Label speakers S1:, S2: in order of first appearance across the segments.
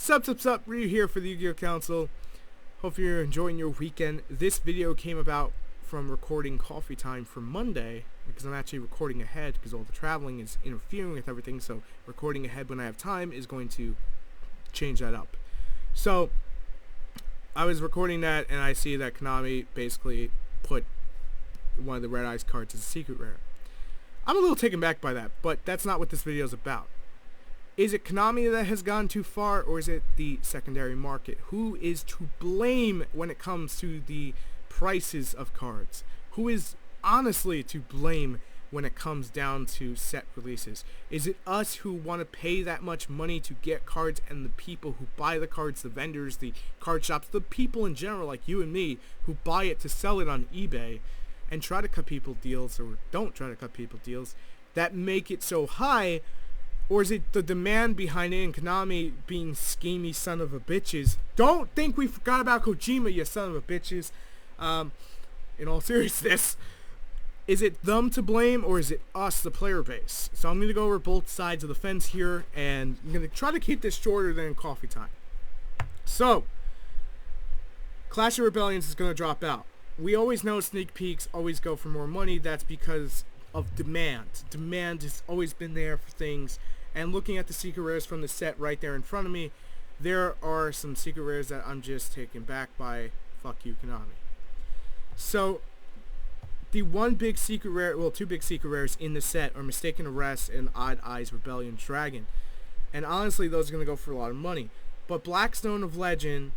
S1: Sup, Ryu here for the Yu-Gi-Oh! Council. Hope you're enjoying your weekend. This video came about from recording coffee time for Monday, because I'm actually recording ahead because all the traveling is interfering with everything, so recording ahead when I have time is going to change that up. So, I was recording that, and I see that Konami basically put one of the Red Eyes cards as a secret rare. I'm a little taken back by that, but that's not what this video is about. Is it Konami that has gone too far, or is it the secondary market? Who is to blame when it comes to the prices of cards? Who is honestly to blame when it comes down to set releases? Is it us who want to pay that much money to get cards, and the people who buy the cards, the vendors, the card shops, the people in general like you and me who buy it to sell it on eBay and try to cut people deals, or don't try to cut people deals, that make it so high? Or is it the demand behind it and Konami being schemy son of a bitches? Don't think we forgot about Kojima, you son of a bitches. In all seriousness, is it them to blame, or is it us, the player base? So I'm going to go over both sides of the fence here, and I'm going to try to keep this shorter than coffee time. So, Clash of Rebellions is going to drop out. We always know sneak peeks always go for more money. That's because of demand. Demand has always been there for things. And looking at the secret rares from the set right there in front of me, there are some secret rares that I'm just taken back by. Fuck you, Konami. So, the one big secret rare, well, two big secret rares in the set are Mistaken Arrest and Odd Eyes Rebellion Dragon. And honestly, those are going to go for a lot of money. But Blackstone of Legend,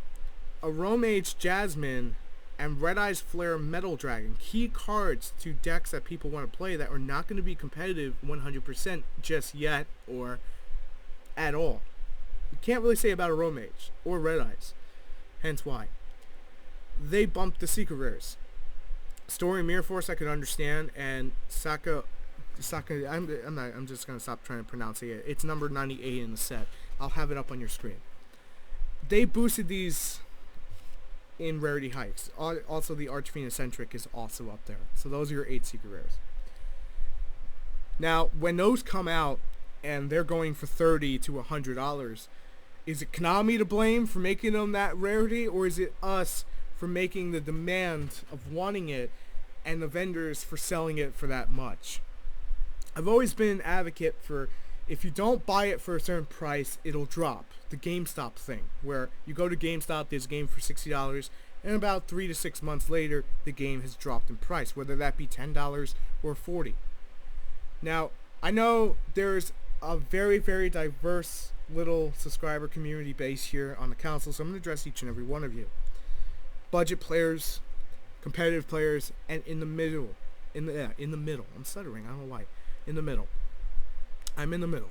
S1: Aromage Jasmine, and Red Eyes Flare Metal Dragon, key cards to decks that people want to play that are not going to be competitive 100% just yet or at all. You can't really say about Aromage or Red Eyes, hence why. They bumped the secret rares. Story Mirror Force I could understand, and I'm just going to stop trying to pronounce it. It's number 98 in the set. I'll have it up on your screen. They boosted these in rarity hikes. Also, the Archfiend Eccentric is also up there. So those are your 8 secret rares. Now, when those come out and they're going for $30 to $100, is it Konami to blame for making them that rarity, or is it us for making the demand of wanting it and the vendors for selling it for that much? I've always been an advocate for, if you don't buy it for a certain price, it'll drop. The GameStop thing, where you go to GameStop, there's a game for $60, and about 3 to 6 months later, the game has dropped in price, whether that be $10 or $40. Now, I know there's a very, very diverse little subscriber community base here on the council, so I'm going to address each and every one of you. Budget players, competitive players, and in the middle. In the middle. I'm stuttering, I don't know why. In the middle. I'm in the middle.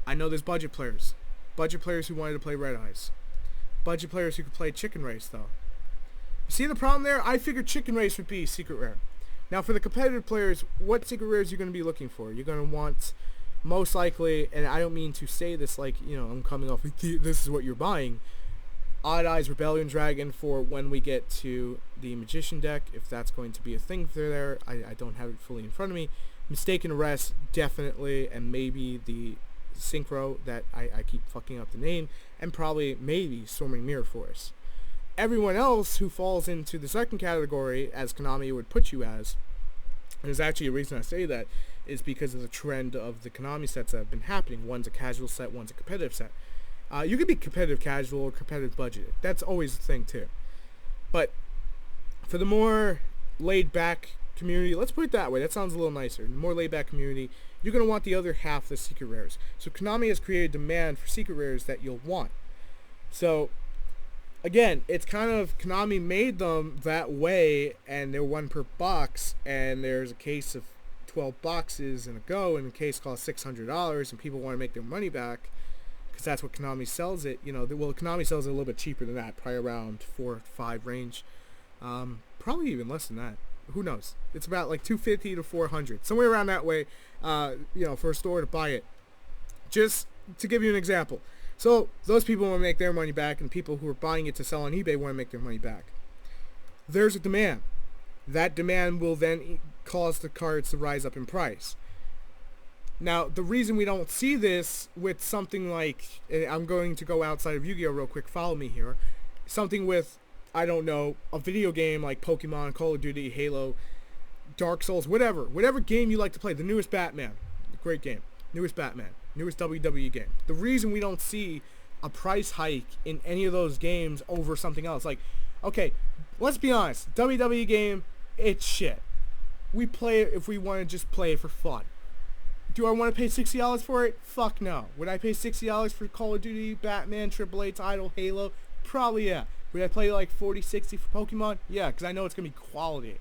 S1: I know there's budget players. Budget players who wanted to play Red Eyes. Budget players who could play Chicken Race, though. You see the problem there? I figured Chicken Race would be secret rare. Now, for the competitive players, what secret rares are you going to be looking for? You're going to want, most likely, and I don't mean to say this like, you know, I'm coming off, this is what you're buying. Odd Eyes Rebellion Dragon for when we get to the Magician deck, if that's going to be a thing for there. I don't have it fully in front of me. Mistaken Arrest, definitely, and maybe the Synchro that I keep fucking up the name, and probably maybe Storming Mirror Force. Everyone else who falls into the second category, as Konami would put you as, and there's actually a reason I say that, is because of the trend of the Konami sets that have been happening. One's a casual set, one's a competitive set. You could be competitive casual or competitive budget. That's always the thing too. But for the more laid back community, let's put it that way, that sounds a little nicer, the more laid back community, you're going to want the other half of the secret rares. So Konami has created demand for secret rares that you'll want. So again, it's kind of, Konami made them that way, and they're one per box, and there's a case of 12 boxes and a go, and the case costs $600, and people want to make their money back because that's what Konami sells it. You know, well, Konami sells it a little bit cheaper than that, probably around 4 to 5 range, probably even less than that. Who knows? It's about like $250 to $400, somewhere around that way. You know, for a store to buy it. Just to give you an example. So those people want to make their money back, and people who are buying it to sell on eBay want to make their money back. There's a demand. That demand will then cause the cards to rise up in price. Now, the reason we don't see this with something like, I'm going to go outside of Yu-Gi-Oh real quick, follow me here, something with, I don't know, a video game like Pokemon, Call of Duty, Halo, Dark Souls, whatever game you like to play, the newest Batman, great game, newest Batman, newest WWE game. The reason we don't see a price hike in any of those games over something else, like, okay, let's be honest, WWE game, it's shit. We play it if we want to just play it for fun. Do I want to pay $60 for it? Fuck no. Would I pay $60 for Call of Duty, Batman, AAA title, Halo? Probably yeah. Would I play like 40, 60 for Pokemon? Yeah, because I know it's going to be quality.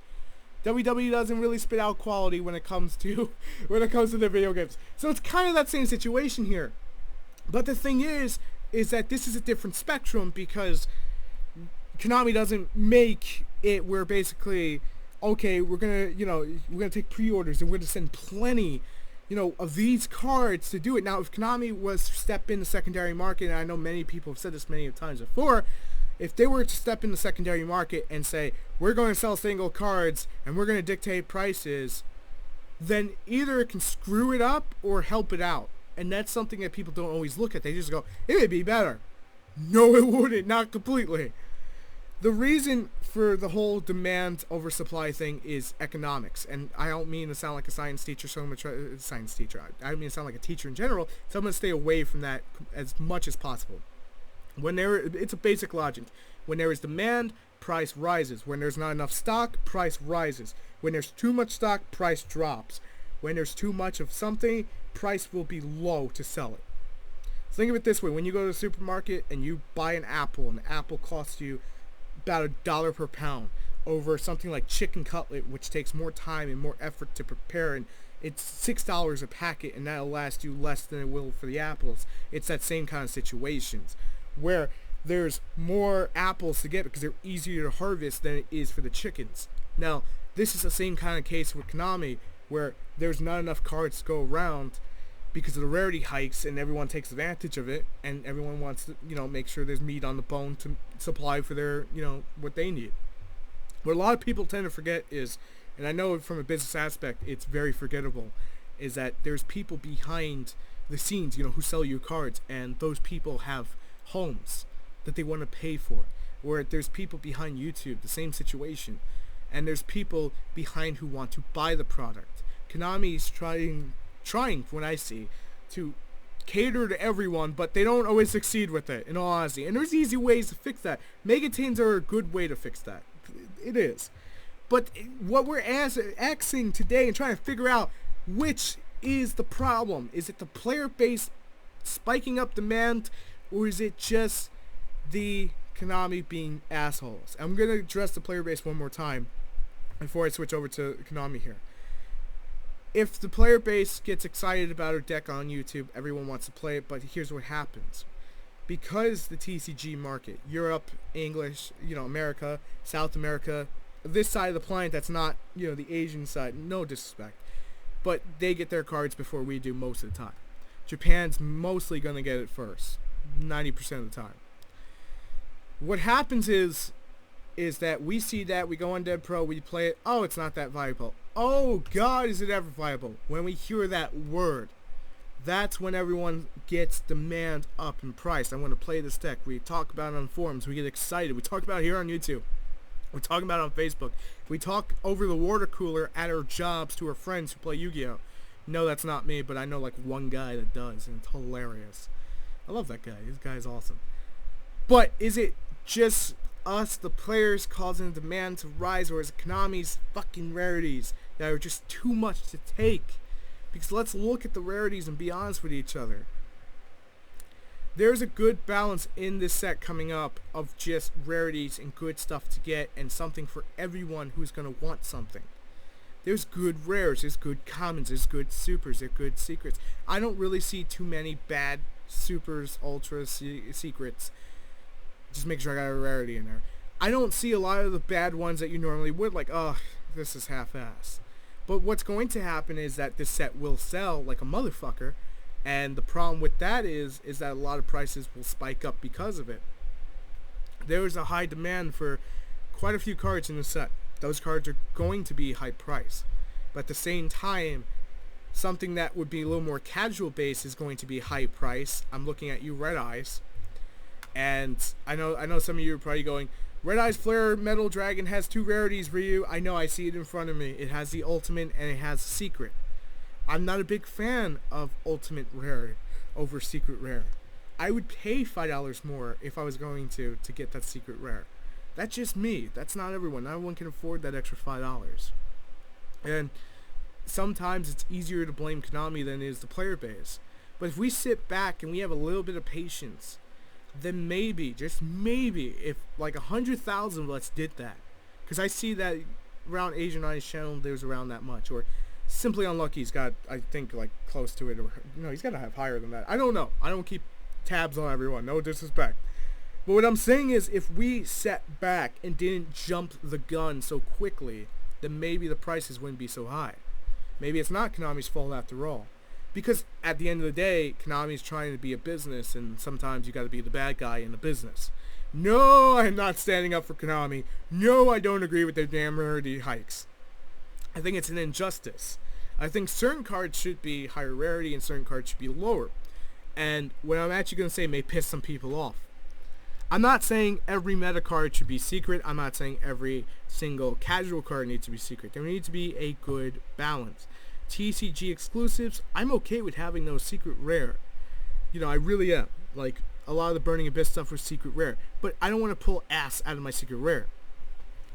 S1: WWE doesn't really spit out quality when it comes to their video games. So it's kind of that same situation here. But the thing is that this is a different spectrum because Konami doesn't make it where basically, okay, we're going to take pre-orders and we're going to send plenty of these cards to do it. Now, if Konami was to step in the secondary market, and I know many people have said this many times before, if they were to step in the secondary market and say, we're going to sell single cards and we're going to dictate prices, then either it can screw it up or help it out. And that's something that people don't always look at. They just go, it would be better. No, it wouldn't. Not completely. The reason for the whole demand over supply thing is economics, and I don't mean to sound like a science teacher, so I'm going to try science teacher. I don't mean to sound like a teacher in general, so I'm going to stay away from that as much as possible. It's a basic logic. When there is demand, price rises. When there's not enough stock, price rises. When there's too much stock, price drops. When there's too much of something, price will be low to sell it. Think of it this way: when you go to the supermarket and you buy an apple, and the apple costs you about $1 per pound over something like chicken cutlet, which takes more time and more effort to prepare, and it's $6 a packet, and that'll last you less than it will for the apples. It's that same kind of situations where there's more apples to get because they're easier to harvest than it is for the chickens. Now, this is the same kind of case with Konami, where there's not enough cards to go around because of the rarity hikes, and everyone takes advantage of it, and everyone wants to, make sure there's meat on the bone to supply for their, what they need. What a lot of people tend to forget is, and I know from a business aspect it's very forgettable, is that there's people behind the scenes, who sell you cards, and those people have homes that they want to pay for. Or there's people behind YouTube, the same situation, and there's people behind who want to buy the product. Konami's trying from what I see to cater to everyone, but they don't always succeed with it, in all honesty. And there's easy ways to fix that. Megatins are a good way to fix that. It is. But what we're asking today and trying to figure out, which is the problem? Is it the player base spiking up demand, or is it just the Konami being assholes? I'm going to address the player base one more time before I switch over to Konami here. If the player base gets excited about a deck on YouTube, everyone wants to play it, but here's what happens. Because the TCG market, Europe, English, America, South America, this side of the planet that's not, the Asian side, no disrespect, but they get their cards before we do most of the time. Japan's mostly going to get it first, 90% of the time. What happens is that we see that, we go on Dead Pro, we play it, oh, it's not that viable. Oh, God, is it ever viable? When we hear that word, that's when everyone gets demand up in price. I want to play this deck. We talk about it on forums. We get excited. We talk about it here on YouTube. We're talking about it on Facebook. We talk over the water cooler at our jobs to our friends who play Yu-Gi-Oh! No, that's not me, but I know like one guy that does, and it's hilarious. I love that guy. This guy's awesome. But is it just us, the players, causing the demand to rise, or is it Konami's fucking rarities that are just too much to take? Because let's look at the rarities and be honest with each other. There's a good balance in this set coming up of just rarities and good stuff to get, and something for everyone who's going to want something. There's good rares, there's good commons, there's good supers, there's good secrets. I don't really see too many bad supers, ultras, secrets. Just make sure I got a rarity in there. I don't see a lot of the bad ones that you normally would, like, oh, this is half-assed. But what's going to happen is that this set will sell like a motherfucker, and the problem with that is that a lot of prices will spike up because of it. There is a high demand for quite a few cards in the set. Those cards are going to be high price. But at the same time, Something that would be a little more casual based is going to be high price. I'm looking at you, Red Eyes, and I know some of you are probably going, Red Eyes Flare Metal Dragon has 2 rarities, Ryu. I know, I see it in front of me. It has the ultimate and it has a secret. I'm not a big fan of ultimate rare over secret rare. I would pay $5 more if I was going to get that secret rare. That's just me. That's not everyone. Not everyone can afford that extra $5. And sometimes it's easier to blame Konami than it is the player base. But if we sit back and we have a little bit of patience, then maybe, just maybe, if like 100,000 of us did that, because I see that around Asian Eyes channel there's around that much, or Simply Unlucky, he's got, I think, like close to it, or no, he's got to have higher than that. I don't know. I don't keep tabs on everyone. No disrespect. But what I'm saying is, if we sat back and didn't jump the gun so quickly, then maybe the prices wouldn't be so high. Maybe it's not Konami's fault after all. Because at the end of the day, Konami's trying to be a business, and sometimes you got to be the bad guy in the business. No, I'm not standing up for Konami. No, I don't agree with their damn rarity hikes. I think it's an injustice. I think certain cards should be higher rarity and certain cards should be lower. And what I'm actually going to say may piss some people off. I'm not saying every meta card should be secret. I'm not saying every single casual card needs to be secret. There needs to be a good balance. TCG exclusives, I'm okay with having those secret rare. You know, I really am. Like, a lot of the Burning Abyss stuff was secret rare. But I don't want to pull ass out of my secret rare.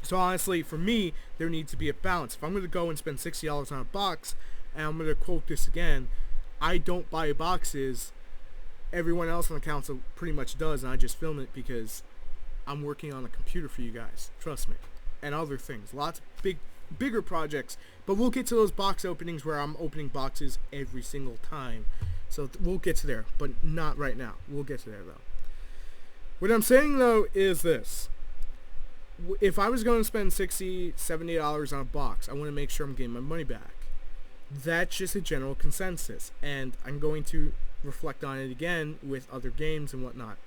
S1: So honestly, for me, there needs to be a balance. If I'm going to go and spend $60 on a box, and I'm going to quote this again, I don't buy boxes. Everyone else on the council pretty much does, and I just film it because I'm working on a computer for you guys. Trust me. And other things. Lots of bigger projects. But we'll get to those box openings where I'm opening boxes every single time. So we'll get to there, but not right now. We'll get to there, though. What I'm saying, though, is this. If I was going to spend $60, $70 on a box, I want to make sure I'm getting my money back. That's just a general consensus. And I'm going to reflect on it again with other games and whatnot.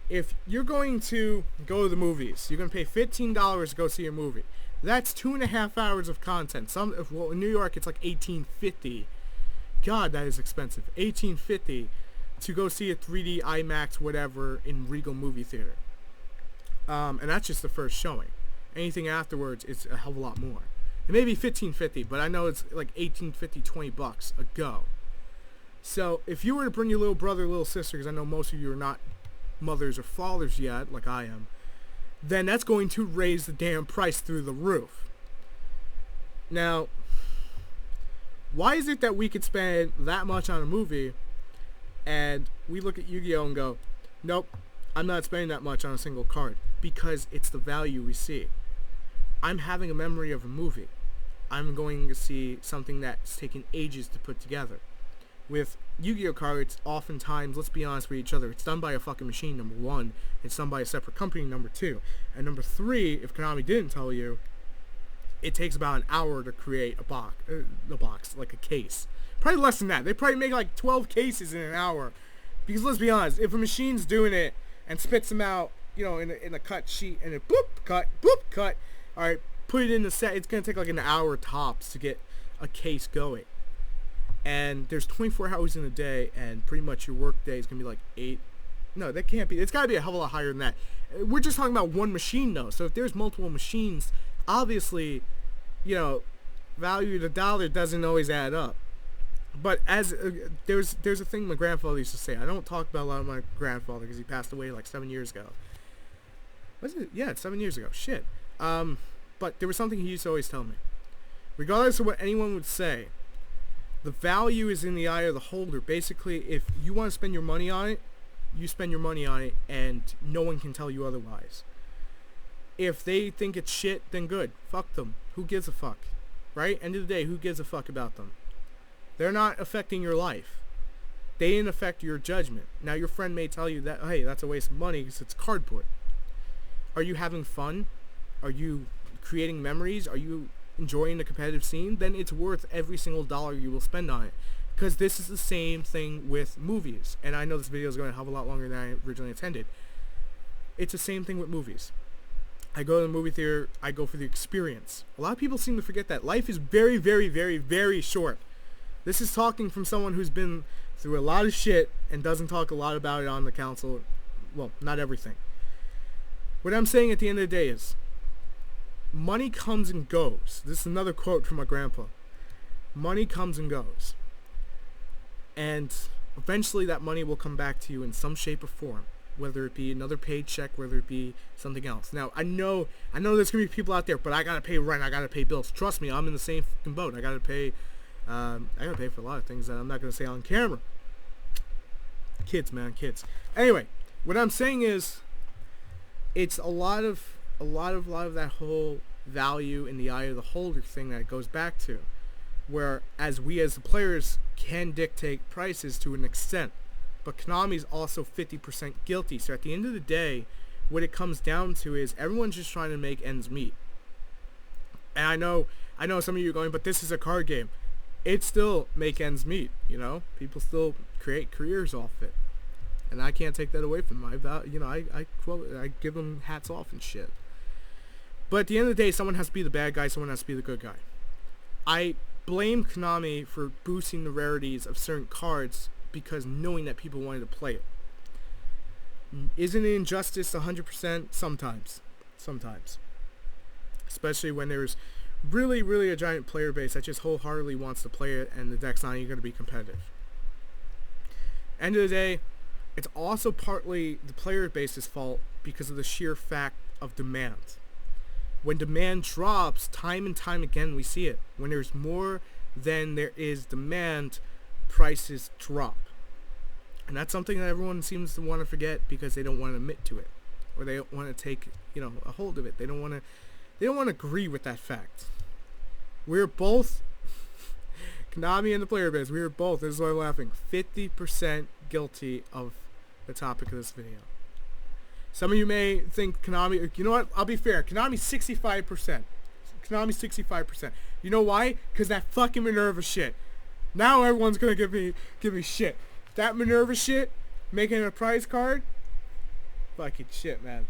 S1: If you're going to go to the movies, you're going to pay $15 to go see a movie. That's 2.5 hours of content. Well, in New York, it's like $18.50. God, that is expensive. $18.50 to go see a 3D IMAX whatever in Regal movie theater. And that's just the first showing. Anything afterwards is a hell of a lot more. It may be $15.50, but I know it's like $18.50, $20 a go. So if you were to bring your little brother, little sister, because I know most of you are not mothers or fathers yet, like I am, then that's going to raise the damn price through the roof. Now, why is it that we could spend that much on a movie and we look at Yu-Gi-Oh! And go, nope, I'm not spending that much on a single card? Because it's the value we see. I'm having a memory of a movie. I'm going to see something that's taken ages to put together. With Yu-Gi-Oh! Cards, oftentimes, let's be honest with each other, it's done by a fucking machine, number one. It's done by a separate company, number two. And number three, if Konami didn't tell you, it takes about an hour to create a box, like a case. Probably less than that. They probably make like 12 cases in an hour. Because let's be honest, if a machine's doing it and spits them out, you know, in a cut sheet, and it boop, cut, alright, put it in the set, it's going to take like an hour tops to get a case going. And there's 24 hours in a day, and pretty much your work day is going to be like 8. No, that can't be. It's got to be a hell of a lot higher than that. We're just talking about one machine, though. So if there's multiple machines, obviously, you know, value to dollar doesn't always add up. But as there's a thing my grandfather used to say. I don't talk about a lot of my grandfather because he passed away like 7 years ago. Was it? Yeah, it's 7 years ago. Shit. But there was something he used to always tell me. Regardless of what anyone would say, the value is in the eye of the holder. Basically, if you want to spend your money on it, you spend your money on it, and no one can tell you otherwise. If they think it's shit, then good. Fuck them. Who gives a fuck? Right? End of the day, who gives a fuck about them? They're not affecting your life. They didn't affect your judgment. Now, your friend may tell you that, hey, that's a waste of money because it's cardboard. Are you having fun? Are you creating memories? Are you enjoying the competitive scene? Then it's worth every single dollar you will spend on it. Because this is the same thing with movies. And I know this video is going to have a lot longer than I originally intended. It's the same thing with movies. I go to the movie theater, I go for the experience. A lot of people seem to forget that. Life is very, very, very, very short. This is talking from someone who's been through a lot of shit and doesn't talk a lot about it on the council. Well, not everything. What I'm saying at the end of the day is, money comes and goes. This is another quote from my grandpa. Money comes and goes. And eventually that money will come back to you in some shape or form. Whether it be another paycheck, whether it be something else. Now, I know there's going to be people out there, but I got to pay rent, I got to pay bills. Trust me, I'm in the same fucking boat. I got to pay for a lot of things that I'm not going to say on camera. Kids, man, kids. Anyway, what I'm saying is, it's a lot of that whole value in the eye of the holder thing that it goes back to, where as we as the players can dictate prices to an extent, but Konami's also 50% guilty. So at the end of the day, what it comes down to is everyone's just trying to make ends meet. And I know some of you are going, but this is a card game. It still make ends meet, you know? People still create careers off it. And I can't take that away from them. I give them hats off and shit. But at the end of the day, someone has to be the bad guy, someone has to be the good guy. I blame Konami for boosting the rarities of certain cards because knowing that people wanted to play it. Isn't it injustice 100%? Sometimes. Especially when there's really a giant player base that just wholeheartedly wants to play it and the deck's not even going to be competitive. End of the day, it's also partly the player base's fault because of the sheer fact of demand. When demand drops, time and time again we see it. When there's more than there is demand, prices drop. And that's something that everyone seems to want to forget because they don't want to admit to it, or they don't want to take, a hold of it. They don't want to agree with that fact. We're both Konami and the player base. We are both, this is why I'm laughing, 50% guilty of the topic of this video. Some of you may think Konami, you know what? I'll be fair. Konami's 65%. Konami's 65%. You know why? Because that fucking Minerva shit. Now everyone's gonna give me shit. That Minerva shit, making a prize card, fucking shit, man.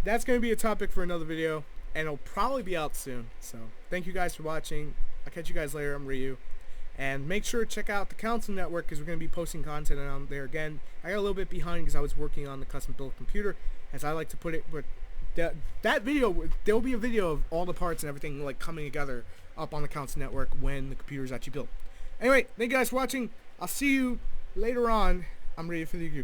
S1: That's gonna be a topic for another video, and it'll probably be out soon. So thank you guys for watching. I'll catch you guys later. I'm Ryu. And make sure to check out the Council Network because we're going to be posting content on there again. I got a little bit behind because I was working on the custom built computer, as I like to put it. But that video, there will be a video of all the parts and everything like coming together up on the Council Network when the computer is actually built. Anyway, thank you guys for watching. I'll see you later on. I'm ready for the TheYugiohCouncil.